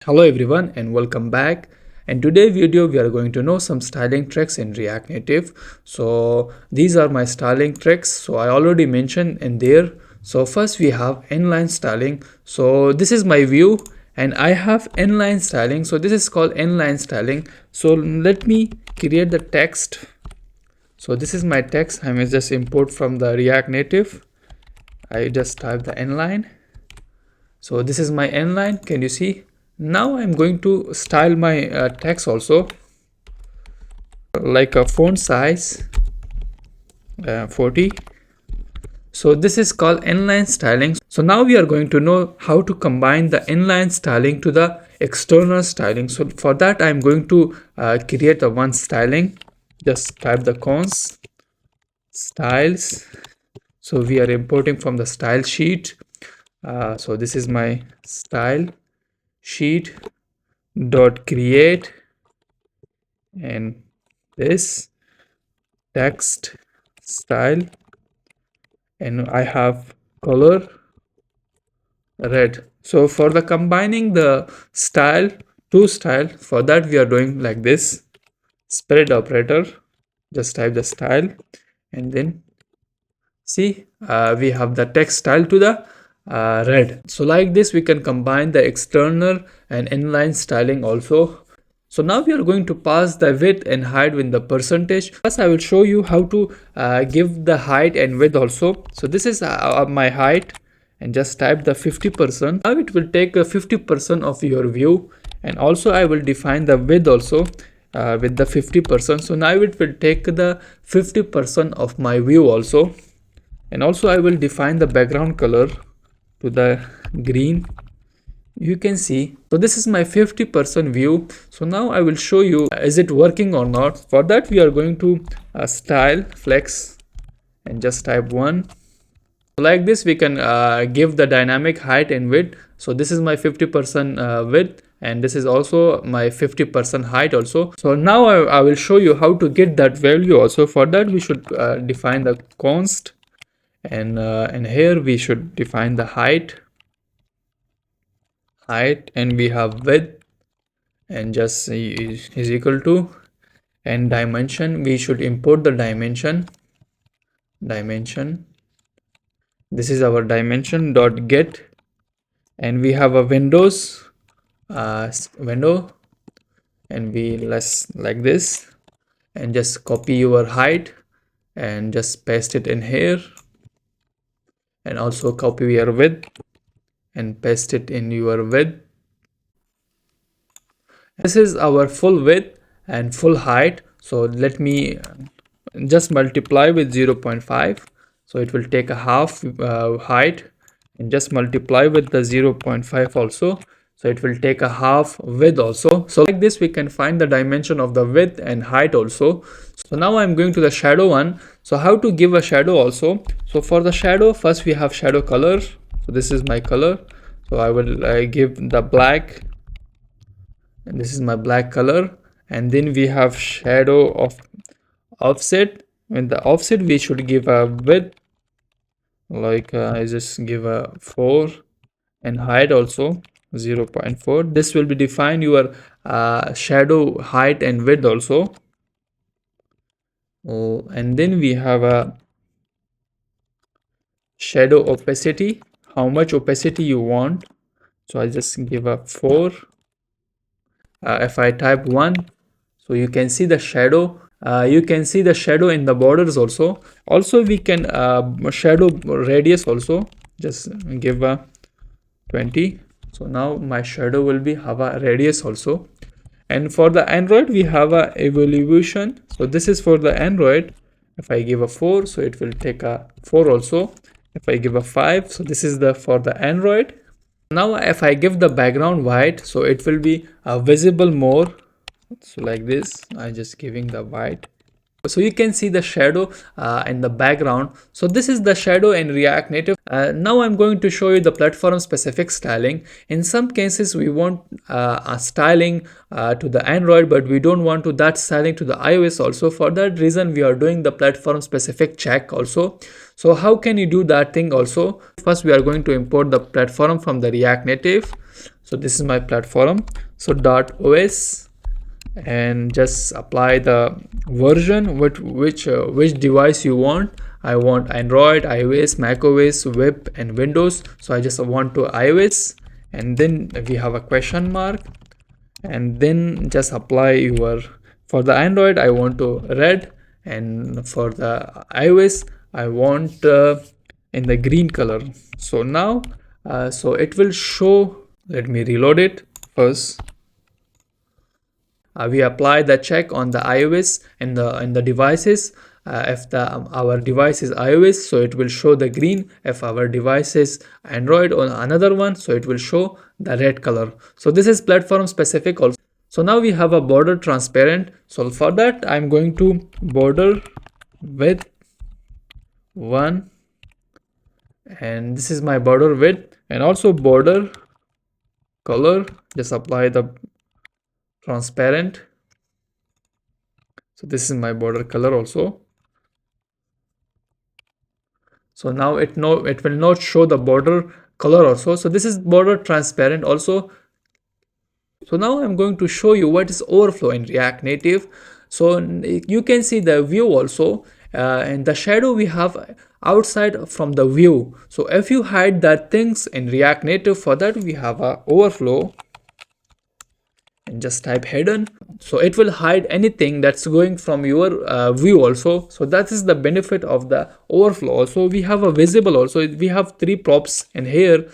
Hello everyone and welcome back. In today's video we are going to know some styling tricks in React Native. So these are my styling tricks. So I already mentioned in there. So first we have inline styling. So this is my view and I have inline styling. So this is called inline styling. So let me create the text. So this is my text. I may just import from the React Native. I just type the inline. So this is my inline. Can you see? Now I'm going to style my text also, like a font size 40. So this is called inline styling. So now we are going to know how to combine the inline styling to the external styling. So for that I'm going to create a one styling. Just type the cons styles. So we are importing from the style sheet. So this is my style sheet dot create and this text style, and I have color red. So for the combining the style to style, for that we are doing like this spread operator. Just type the style and then see we have the text style to the red. So like this we can combine the external and inline styling also. So now we are going to pass the width and height with the percentage. First I will show you how to give the height and width also. So this is my height, and just type the 50%. Now it will take 50% of your view, and also I will define the width also with the 50%. So now it will take the 50% of my view also, and also I will define the background color to the green. You can see, so this is my 50% view. So now I will show you is it working or not. For that we are going to style flex and just type 1. Like this we can give the dynamic height and width. So this is my 50% width, and this is also my 50% height also. So now I will show you how to get that value also. For that we should define the const, and here we should define the height, and we have width, and just is equal to, and dimension we should import the dimension. This is our dimension dot get, and we have a windows window, and we let's like this, and just copy your height and just paste it in here, and also copy your width and paste it in your width. This is our full width and full height. So let me just multiply with 0.5. So it will take a half height, and just multiply with the 0.5 also. So it will take a half width also. So like this we can find the dimension of the width and height also. So now I'm going to the shadow one. So how to give a shadow also. So for the shadow, first we have shadow color. So this is my color. So I will give the black, and this is my black color. And then we have shadow of offset. In the offset we should give a width, like I just give a 4, and height also 0.4. This will be define your shadow height and width also. And then we have a shadow opacity, how much opacity you want. So I just give a 4. If I type 1, so you can see the shadow. You can see the shadow in the borders also. Also we can shadow radius also. Just give a 20. So now my shadow will be have a radius also. And for the Android we have a evolution. So this is for the Android. If I give a 4, so it will take a 4 also. If I give a 5, so this is the for the Android. Now if I give the background white, so it will be visible more. So like this I just giving the white, so you can see the shadow in the background. So this is the shadow in React Native. Now I'm going to show you the platform specific styling. In some cases we want a styling to the Android, but we don't want to that styling to the iOS also. For that reason we are doing the platform specific check also. So how can you do that thing also? First we are going to import the platform from the React Native. So this is my platform. So .os, and just apply the version which device you want. I want Android, iOS, macOS, web, and Windows. So I just want to iOS, and then we have a question mark, and then just apply your, for the Android I want to red, and for the iOS I want in the green color. So now so it will show. Let me reload it first. We apply the check on the iOS and the devices. If our device is iOS, so it will show the green. If our device is Android or another one, so it will show the red color. So this is platform specific also. So now we have a border transparent. So for that I'm going to border width 1, and this is my border width, and also border color. Just apply the transparent. So this is my border color also. So now it will not show the border color also. So this is border transparent also. So now I'm going to show you what is overflow in React Native. So you can see the view also, and the shadow we have outside from the view. So if you hide that things in React Native, for that we have a overflow, and just type hidden. So it will hide anything that's going from your view also. So that is the benefit of the overflow. Also we have a visible also. We have 3 props in here,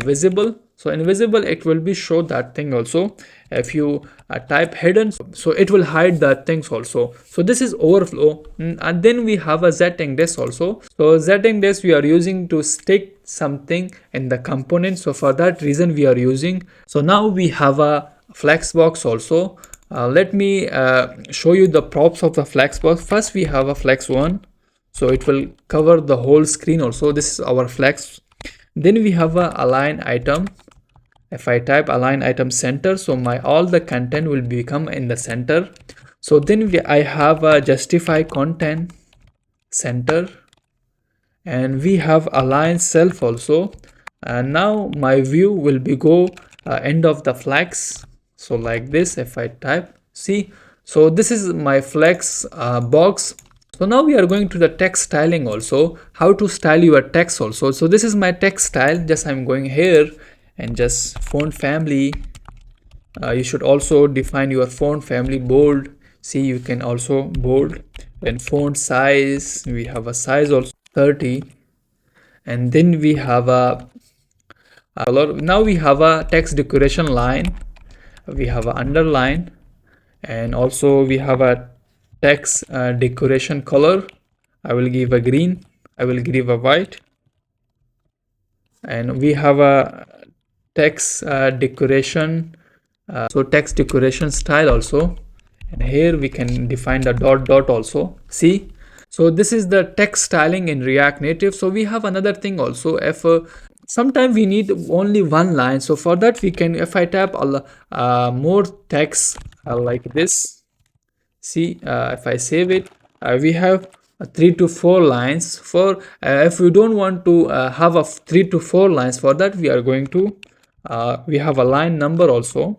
visible. So in visible it will be show that thing also. If you type hidden, so it will hide that things also. So this is overflow. And then we have a z-index also. So z-index we are using to stick something in the component. So for that reason we are using. So now we have a flexbox also. Let me show you the props of the flexbox. First we have a flex 1, so it will cover the whole screen also. This is our flex. Then we have a align item. If I type align item center, so my all the content will become in the center. So then I have a justify content center, and we have align self also. And now my view will be go end of the flex. So like this, if I type, see, so this is my flex box. So now we are going to the text styling also, how to style your text also. So this is my text style. Just I'm going here and just font family. You should also define your font family bold. See, you can also bold. And font size, we have a size also 30, and then we have a color. Now we have a text decoration line. We have an underline, and also we have a text decoration color. I will give a green, I will give a white, and we have a text decoration, so text decoration style also. And here we can define the dot also. See, so this is the text styling in React Native. So we have another thing also. If sometimes we need only one line, so for that we can, if I tap more text like this, see, if I save it, we have 3 to 4 lines. For if we don't want to have a 3 to 4 lines, for that we are going to we have a line number also.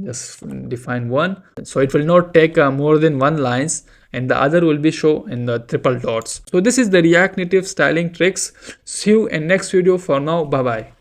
Just define 1, so it will not take more than 1 lines, and the other will be show in the triple dots. So this is the React Native styling tricks. See you in next video. For now, bye bye.